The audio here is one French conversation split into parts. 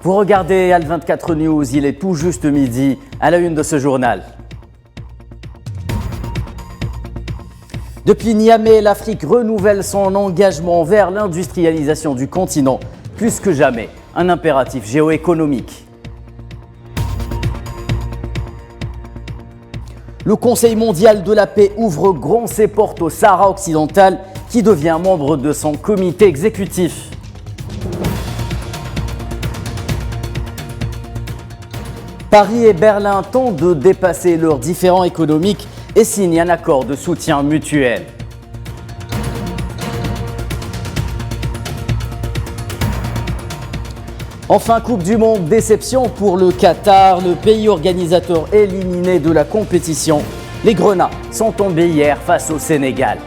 Vous regardez Al24 News, il est tout juste midi, à la une de ce journal. Depuis Niamey, l'Afrique renouvelle son engagement vers l'industrialisation du continent, plus que jamais un impératif géoéconomique. Le Conseil mondial de la paix ouvre grand ses portes au Sahara occidental, qui devient membre de son comité exécutif. Paris et Berlin tentent de dépasser leurs différends économiques et signent un accord de soutien mutuel. Enfin, Coupe du Monde, déception pour le Qatar, le pays organisateur éliminé de la compétition. Les Grenats sont tombés hier face au Sénégal.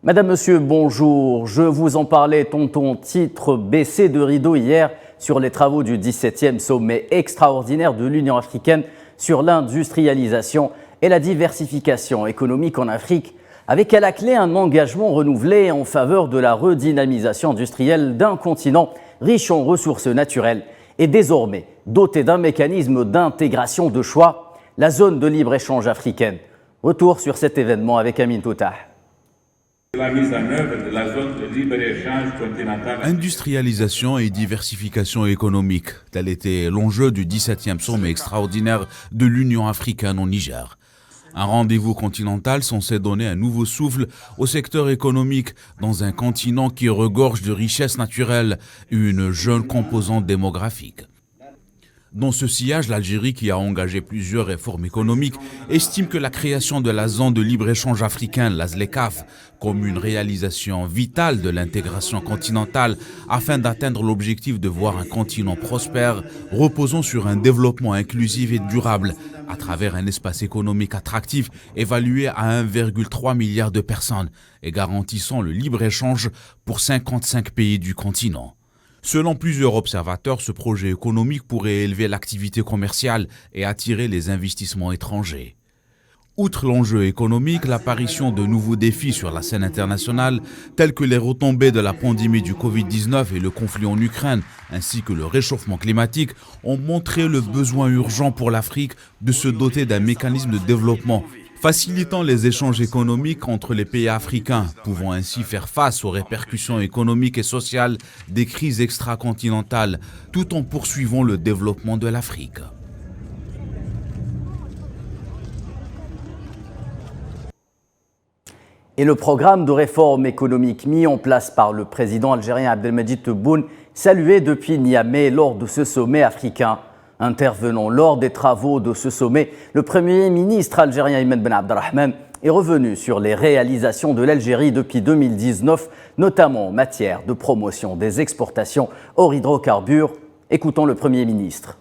Madame, Monsieur, bonjour. Je vous en parlais, tonton, titre baissé de rideau hier sur les travaux du 17e sommet extraordinaire de l'Union africaine sur l'industrialisation et la diversification économique en Afrique, avec à la clé un engagement renouvelé en faveur de la redynamisation industrielle d'un continent riche en ressources naturelles et désormais doté d'un mécanisme d'intégration de choix, la zone de libre-échange africaine. Retour sur cet événement avec Amin Toutah. La mise en œuvre de la zone de libre-échange continentale. Industrialisation et diversification économique, tel était l'enjeu du 17e sommet extraordinaire de l'Union africaine au Niger. Un rendez-vous continental censé donner un nouveau souffle au secteur économique dans un continent qui regorge de richesses naturelles et une jeune composante démographique. Dans ce sillage, l'Algérie, qui a engagé plusieurs réformes économiques, estime que la création de la zone de libre-échange africaine, la ZLECAf, comme une réalisation vitale de l'intégration continentale afin d'atteindre l'objectif de voir un continent prospère reposant sur un développement inclusif et durable à travers un espace économique attractif évalué à 1,3 milliard de personnes et garantissant le libre-échange pour 55 pays du continent. Selon plusieurs observateurs, ce projet économique pourrait élever l'activité commerciale et attirer les investissements étrangers. Outre l'enjeu économique, l'apparition de nouveaux défis sur la scène internationale, tels que les retombées de la pandémie du Covid-19 et le conflit en Ukraine, ainsi que le réchauffement climatique, ont montré le besoin urgent pour l'Afrique de se doter d'un mécanisme de développement facilitant les échanges économiques entre les pays africains, pouvant ainsi faire face aux répercussions économiques et sociales des crises extracontinentales, tout en poursuivant le développement de l'Afrique. Et le programme de réforme économique mis en place par le président algérien Abdelmadjid Tebboune, salué depuis Niamey lors de ce sommet africain. Intervenant lors des travaux de ce sommet, le Premier ministre algérien Ayman Ben Abdelrahman est revenu sur les réalisations de l'Algérie depuis 2019, notamment en matière de promotion des exportations hors hydrocarbures. Écoutons le Premier ministre.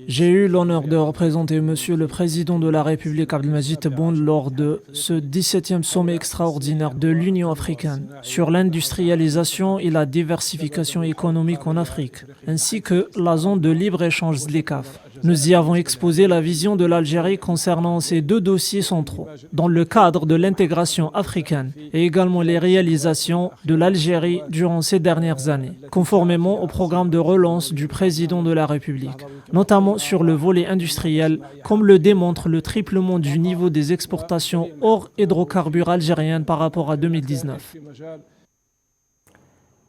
J'ai eu l'honneur de représenter Monsieur le Président de la République Abdelmadjid Tebboune lors de ce 17e sommet extraordinaire de l'Union africaine sur l'industrialisation et la diversification économique en Afrique, ainsi que la zone de libre-échange ZLECAf. Nous y avons exposé la vision de l'Algérie concernant ces deux dossiers centraux, dans le cadre de l'intégration africaine et également les réalisations de l'Algérie durant ces dernières années, conformément au programme de relance du président de la République, notamment sur le volet industriel, comme le démontre le triplement du niveau des exportations hors hydrocarbures algériennes par rapport à 2019.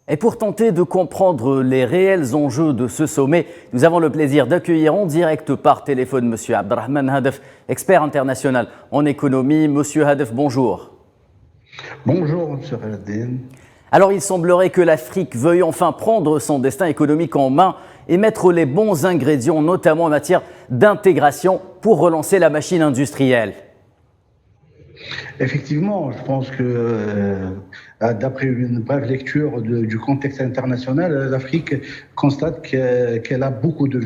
Et pour tenter de comprendre les réels enjeux de ce sommet, nous avons le plaisir d'accueillir en direct par téléphone M. Abdelrahman Hadef, expert international en économie. Monsieur Hadef, bonjour. Bonjour, M. Khaladine. Alors, il semblerait que l'Afrique veuille enfin prendre son destin économique en main et mettre les bons ingrédients, notamment en matière d'intégration, pour relancer la machine industrielle. Effectivement, je pense que d'après une brève lecture du contexte international, l'Afrique constate qu'elle a beaucoup de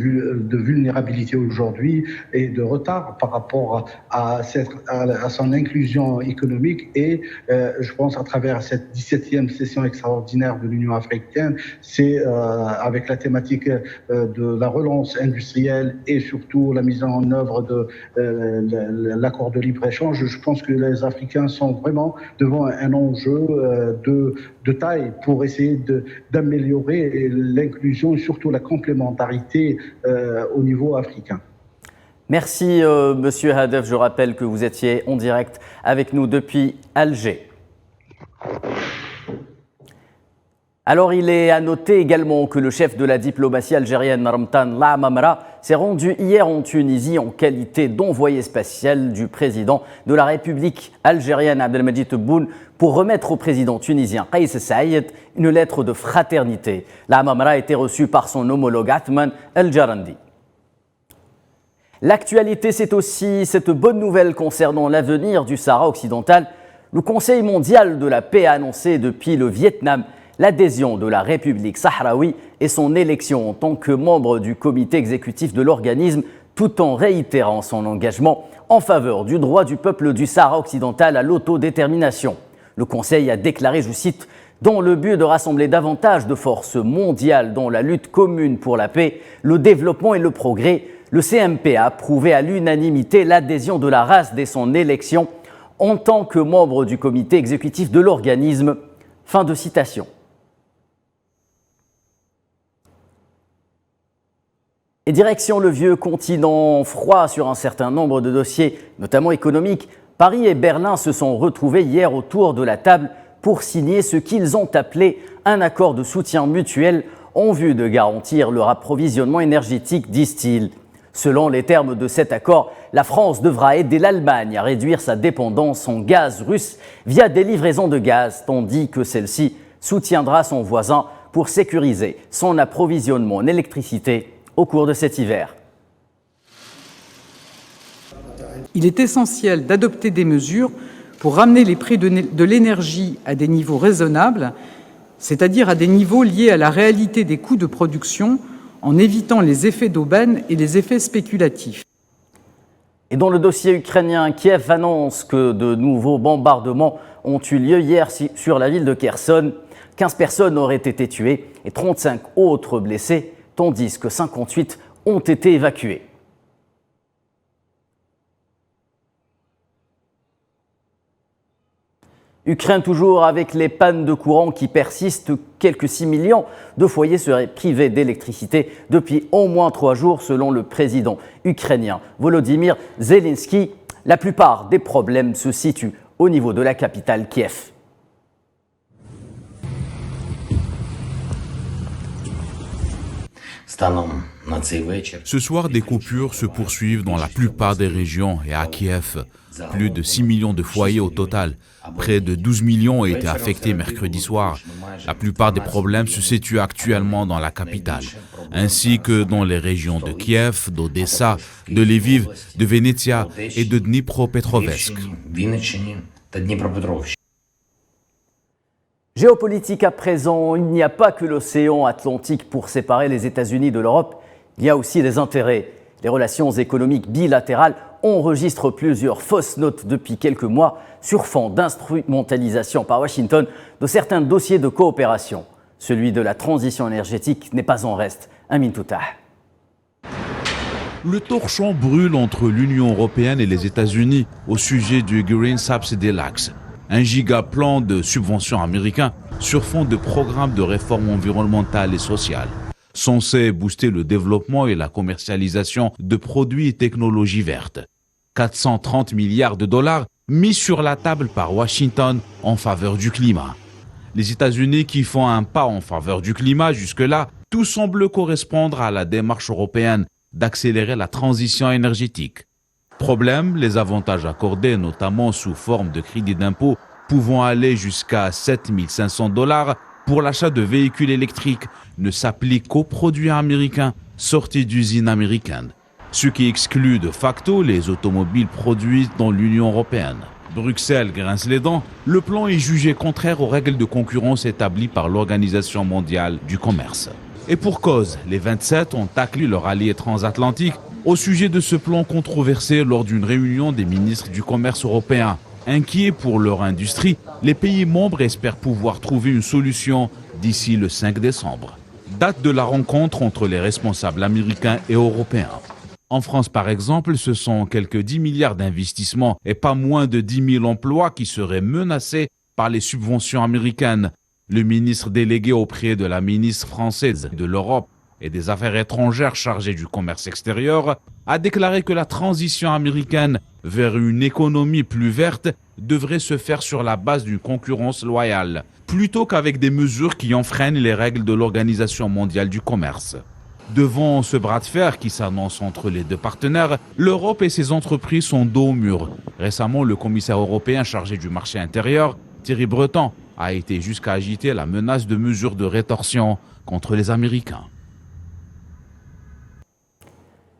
vulnérabilité aujourd'hui et de retard par rapport à son inclusion économique. Et je pense à travers cette 17e session extraordinaire de l'Union africaine, c'est avec la thématique de la relance industrielle et surtout la mise en œuvre de l'accord de libre-échange, je pense que les Africains sont vraiment devant un enjeu de taille pour essayer d'améliorer l'inclusion et surtout la complémentarité au niveau africain. Merci Monsieur Hadef, je rappelle que vous étiez en direct avec nous depuis Alger. Alors il est à noter également que le chef de la diplomatie algérienne, Ramtan Lamamra, s'est rendu hier en Tunisie en qualité d'envoyé spécial du président de la République algérienne Abdelmadjid Tebboune pour remettre au président tunisien Kais Saïed une lettre de fraternité. Lamamra a été reçu par son homologue Athman El-Jarandi. L'actualité, c'est aussi cette bonne nouvelle concernant l'avenir du Sahara occidental. Le Conseil mondial de la paix a annoncé depuis le Vietnam l'adhésion de la République sahraoui et son élection en tant que membre du comité exécutif de l'organisme, tout en réitérant son engagement en faveur du droit du peuple du Sahara occidental à l'autodétermination. Le Conseil a déclaré, je cite, « Dans le but de rassembler davantage de forces mondiales dans la lutte commune pour la paix, le développement et le progrès, le CMP a approuvé à l'unanimité l'adhésion de la race dès son élection en tant que membre du comité exécutif de l'organisme. » Fin de citation. Et direction le vieux continent froid sur un certain nombre de dossiers, notamment économiques. Paris et Berlin se sont retrouvés hier autour de la table pour signer ce qu'ils ont appelé un accord de soutien mutuel en vue de garantir leur approvisionnement énergétique, disent-ils. Selon les termes de cet accord, la France devra aider l'Allemagne à réduire sa dépendance en gaz russe via des livraisons de gaz, tandis que celle-ci soutiendra son voisin pour sécuriser son approvisionnement en électricité au cours de cet hiver. Il est essentiel d'adopter des mesures pour ramener les prix de l'énergie à des niveaux raisonnables, c'est-à-dire à des niveaux liés à la réalité des coûts de production, en évitant les effets d'aubaine et les effets spéculatifs. Et dans le dossier ukrainien, Kiev annonce que de nouveaux bombardements ont eu lieu hier sur la ville de Kherson. 15 personnes auraient été tuées et 35 autres blessées, tandis que 58 ont été évacués. Ukraine toujours avec les pannes de courant qui persistent. Quelques 6 millions de foyers seraient privés d'électricité depuis au moins 3 jours selon le président ukrainien Volodymyr Zelensky. La plupart des problèmes se situent au niveau de la capitale Kiev. Ce soir, des coupures se poursuivent dans la plupart des régions et à Kiev. Plus de 6 millions de foyers au total. Près de 12 millions ont été affectés mercredi soir. La plupart des problèmes se situent actuellement dans la capitale, ainsi que dans les régions de Kiev, d'Odessa, de Lviv, de Venetia et de Dnipropetrovsk. Géopolitique à présent, il n'y a pas que l'océan Atlantique pour séparer les États-Unis de l'Europe, il y a aussi des intérêts. Les relations économiques bilatérales enregistrent plusieurs fausses notes depuis quelques mois sur fond d'instrumentalisation par Washington de certains dossiers de coopération. Celui de la transition énergétique n'est pas en reste. Amin Toutah. Le torchon brûle entre l'Union européenne et les États-Unis au sujet du Green Subsidy Act, un gigaplan de subventions américains sur fond de programmes de réforme environnementale et sociale, censé booster le développement et la commercialisation de produits et technologies vertes. 430 milliards de dollars mis sur la table par Washington en faveur du climat. Les États-Unis qui font un pas en faveur du climat jusque-là, tout semble correspondre à la démarche européenne d'accélérer la transition énergétique. Problème, les avantages accordés, notamment sous forme de crédit d'impôt, pouvant aller jusqu'à 7 500 $ pour l'achat de véhicules électriques, ne s'appliquent qu'aux produits américains sortis d'usines américaines, ce qui exclut de facto les automobiles produites dans l'Union européenne. Bruxelles grince les dents, le plan est jugé contraire aux règles de concurrence établies par l'Organisation mondiale du commerce. Et pour cause, les 27 ont taclé leur allié transatlantique au sujet de ce plan controversé lors d'une réunion des ministres du commerce européens. Inquiets pour leur industrie, les pays membres espèrent pouvoir trouver une solution d'ici le 5 décembre. Date de la rencontre entre les responsables américains et européens. En France, par exemple, ce sont quelques 10 milliards d'investissements et pas moins de 10 000 emplois qui seraient menacés par les subventions américaines. Le ministre délégué auprès de la ministre française de l'Europe et des Affaires étrangères chargée du commerce extérieur a déclaré que la transition américaine vers une économie plus verte devrait se faire sur la base d'une concurrence loyale, plutôt qu'avec des mesures qui enfreignent les règles de l'Organisation mondiale du commerce. Devant ce bras de fer qui s'annonce entre les deux partenaires, l'Europe et ses entreprises sont dos au mur. Récemment, le commissaire européen chargé du marché intérieur, Thierry Breton, a été jusqu'à agiter la menace de mesures de rétorsion contre les Américains.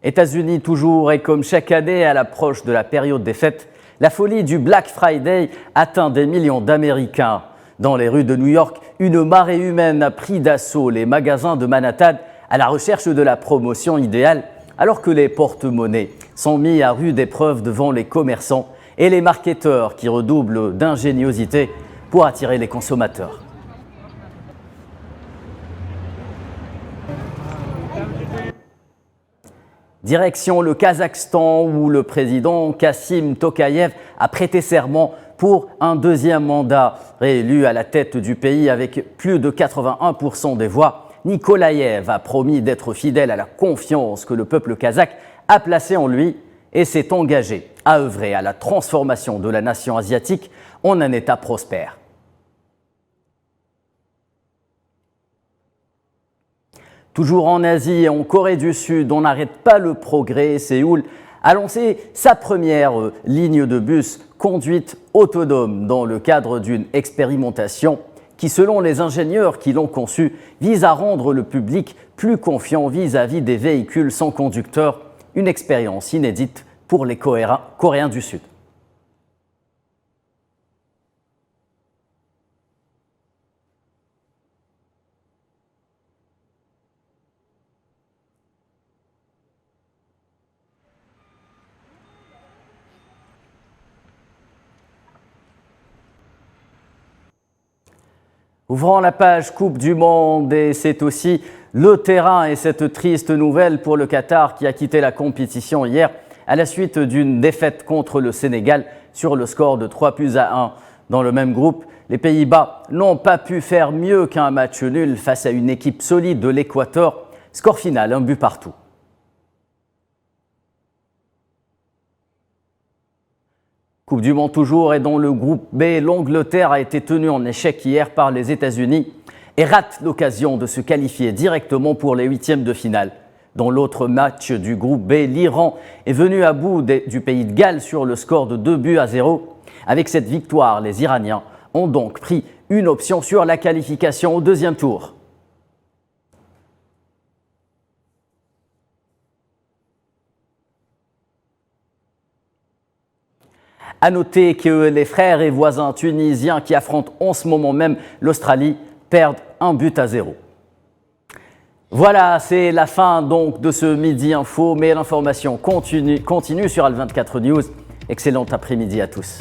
États-Unis toujours, et comme chaque année à l'approche de la période des fêtes, la folie du Black Friday atteint des millions d'Américains. Dans les rues de New York, une marée humaine a pris d'assaut les magasins de Manhattan à la recherche de la promotion idéale, alors que les porte-monnaies sont mis à rude épreuve devant les commerçants et les marketeurs qui redoublent d'ingéniosité pour attirer les consommateurs. Direction le Kazakhstan où le président Kassim Tokayev a prêté serment pour un deuxième mandat. Réélu à la tête du pays avec plus de 81% des voix, Nikolaïev a promis d'être fidèle à la confiance que le peuple kazakh a placée en lui et s'est engagé à œuvrer à la transformation de la nation asiatique en un État prospère. Toujours en Asie et en Corée du Sud, on n'arrête pas le progrès. Séoul a lancé sa première ligne de bus conduite autonome dans le cadre d'une expérimentation qui, selon les ingénieurs qui l'ont conçue, vise à rendre le public plus confiant vis-à-vis des véhicules sans conducteur. Une expérience inédite pour les Coréens du Sud. Ouvrant la page Coupe du Monde, et c'est aussi le terrain et cette triste nouvelle pour le Qatar qui a quitté la compétition hier à la suite d'une défaite contre le Sénégal sur le score de 3-1. Dans le même groupe, les Pays-Bas n'ont pas pu faire mieux qu'un match nul face à une équipe solide de l'Équateur. Score final, 1 but partout. Coupe du Monde toujours, et dans le groupe B, l'Angleterre a été tenue en échec hier par les États-Unis et rate l'occasion de se qualifier directement pour les huitièmes de finale. Dans l'autre match du groupe B, l'Iran est venu à bout du pays de Galles sur le score de 2-0. Avec cette victoire, les Iraniens ont donc pris une option sur la qualification au deuxième tour. À noter que les frères et voisins tunisiens qui affrontent en ce moment même l'Australie perdent 1-0. Voilà, c'est la fin donc de ce Midi Info, mais l'information continue sur Al24 News. Excellent après-midi à tous.